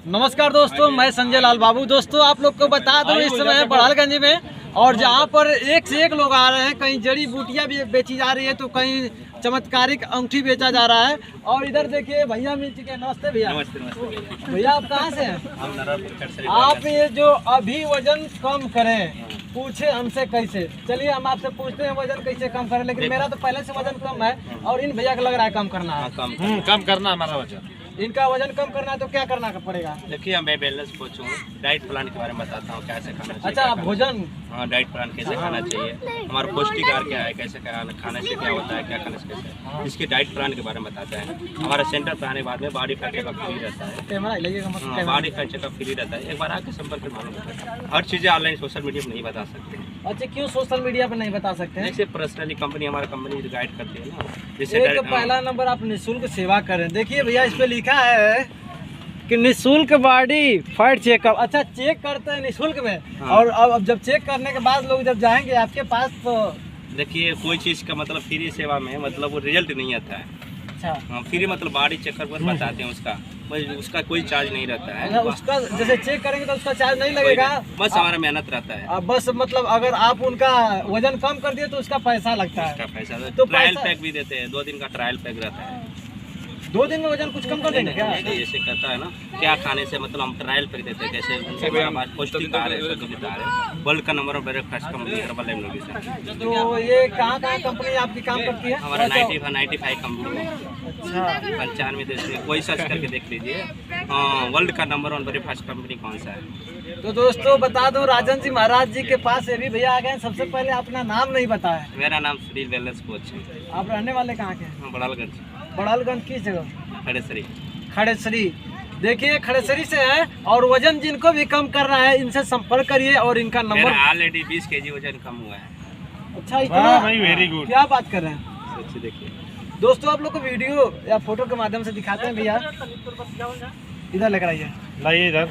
नमस्कार दोस्तों, मैं संजय लाल बाबू। दोस्तों आप लोग को बता दूं, इस समय है बड़ालगंज में और जहां पर एक से एक लोग आ रहे हैं। कहीं जड़ी बूटियां भी बेची जा रही है तो कहीं चमत्कारिक अंगूठी बेचा जा रहा है। और इधर देखिए भैया मिल चुके हैं। नमस्ते भैया। नमस्ते भैया आप कहाँ से हैं? आप ये जो अभी वजन कम करें पूछे हमसे कैसे, चलिए हम आपसे पूछते हैं वजन कैसे कम करें। लेकिन मेरा तो पहले से वजन कम है और इन भैया को लग रहा है कम करना है। कम करना हमारा वजन। इनका वजन कम करना है तो क्या करना पड़ेगा? देखिए मैं वेलनेस कोच हूँ, डाइट प्लान के बारे में बताता हूँ कैसे खाना चाहिए। अच्छा, भोजन, हाँ डाइट प्लान कैसे खाना चाहिए, हमारा पौष्टिक आहार क्या है, कैसे खाने से क्या होता है, क्या खाने से कैसे, इसके डाइट प्लान के बारे में बताते हैं। हमारा सेंटर पे आने के बाद में बॉडी फैट चेकअप फ्री रहता है। बॉडी फैट चेकअप फ्री रहता है, एक बार आके संपर्क में मालूम होता है। हर चीज़ें ऑनलाइन सोशल मीडिया में नहीं बता सकते। अच्छा, क्यों सोशल मीडिया पे नहीं बता सकते हैं? जैसे पर्सनली कंपनी, हमारा कंपनी गाइड करती है ना। जैसे एक तो पहला नंबर आप निःशुल्क सेवा करें। देखिए भैया इस पे लिखा है कि निःशुल्क बॉडी फैट चेकअप। अच्छा, चेक करते हैं निःशुल्क में। हाँ। और अब जब चेक करने के बाद लोग जब जाएंगे आपके पास तो देखिए कोई चीज़ का मतलब फ्री सेवा में मतलब वो रिजल्ट नहीं आता है। अच्छा, फ्री मतलब बॉडी चेकअप पर बताते हैं, उसका कोई चार्ज नहीं रहता है। उसका जैसे चेक करेंगे तो उसका चार्ज नहीं लगेगा, बस हमारा मेहनत रहता है। बस मतलब अगर आप उनका वजन कम कर दिए तो उसका पैसा लगता है। उसका पैसा तो ट्रायल पैक भी देते हैं, 2 दिन का ट्रायल पैक रहता है। 2 दिन में वजन कुछ कम कर देंगे क्या? जैसे कहता है ना क्या खाने से मतलब हम ट्रायल पैक देते हैं, कैसे पौष्टिक आहार है, संतुलित आहार है। वर्ल्ड का नंबर 1 ब्रेकफास्ट कंपनी हर्बल एमनोडिस। तो ये कहाँ कंपनी आपकी काम करती है? हमारा 95 कंपनी है। अच्छा, 95 देश में कोई सर्च करके देख लीजिए वर्ल्ड का नंबर 1 ब्रेकफास्ट कंपनी कौन सा है। तो दोस्तों बता दो, राजन जी महाराज जी के पास ये भी भैया आ गए। सबसे पहले अपना नाम नहीं बताया। मेरा नाम श्री वेलनेस कोच है। आप रहने वाले कहाँ के? बड़ालगंज। बड़ालगंज किस जगह? खड़ेसरी। खड़ेसरी। देखिए खड़ेसरी से है और वजन जिनको भी कम करना है इनसे संपर्क करिए और इनका नंबर। ऑलरेडी 20 kg वजन कम हुआ है। अच्छा, इतना वेरी गुड। क्या बात कर रहे हैं? सोचिए देखिए दोस्तों आप लोग को वीडियो या फोटो के माध्यम से दिखाते हैं। भैया इधर लेकर आइए, लाइए इधर।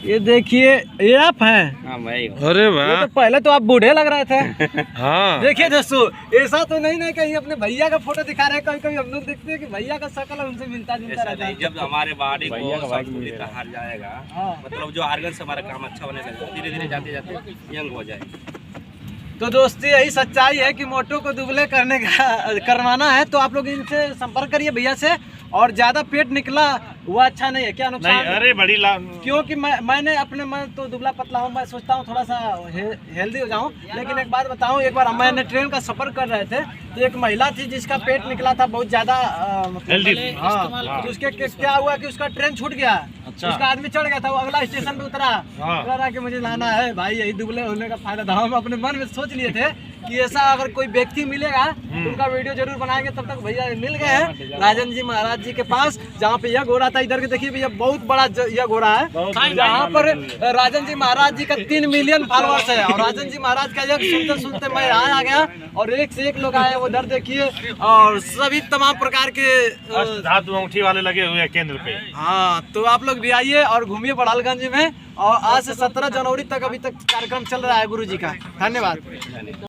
ये देखिए ये आप हैं। हाँ भाई। अरे ये वाह। तो पहले तो आप बूढ़े लग रहे थे। हाँ देखिए दोस्तों, ऐसा तो नहीं कहीं अपने भैया का फोटो दिखा रहे हैं। कभी कभी हम लोग देखते हैं कि भैया का शक्ल उनसे मिलता जुलता रहता है। जब हमारे बॉडी को संतुलित आहार जाएगा, हाँ। मतलब जो ऑर्गन से हमारा काम अच्छा होने लगेगा, धीरे धीरे जाते जाते यंग हो जाएगा। तो दोस्तों यही सच्चाई है कि मोटो को दुबले करवाना है तो आप लोग इनसे संपर्क करिए भैया से। और ज्यादा पेट निकला वो अच्छा नहीं है, क्या नुकसान? नहीं, अरे बड़ी क्योंकि मैंने अपने मैं तो दुबला पतला हूँ, मैं सोचता हूँ थोड़ा सा हेल्दी हो जाऊँ। लेकिन एक बात बताऊँ, एक बार मैंने ट्रेन का सफर कर रहे थे तो एक महिला थी जिसका पेट निकला था बहुत ज्यादा, हेल्दी। हाँ, तो उसके क्या हुआ कि उसका ट्रेन छूट गया। अच्छा। उसका आदमी चढ़ गया था, वो अगला स्टेशन पे उतरा, कह रहा कि मुझे लाना है। भाई यही दुबले होने का फायदा था। हम अपने मन में सोच लिए थे कि ऐसा अगर कोई व्यक्ति मिलेगा तो उनका वीडियो जरूर बनाएंगे। तब तक भैया मिल गए हैं राजन जी महाराज जी के पास, जहाँ पे यह घोड़ा था। इधर के देखिए भैया बहुत बड़ा यह घोड़ा है, जहाँ पर राजन जी महाराज जी का 3 मिलियन फॉलोअर्स है। और राजन जी महाराज का यज्ञ सुनते सुनते मैं यहाँ आ गया और एक से एक लोग आए। उधर देखिए और सभी तमाम प्रकार के धातु अंगूठी वाले लगे हुए हैं केंद्र पे। हाँ, तो आप लोग भी आइए और घूमिए बड़ालगंज में। और आज से 17 जनवरी तक अभी तक कार्यक्रम चल रहा है गुरु जी का। धन्यवाद।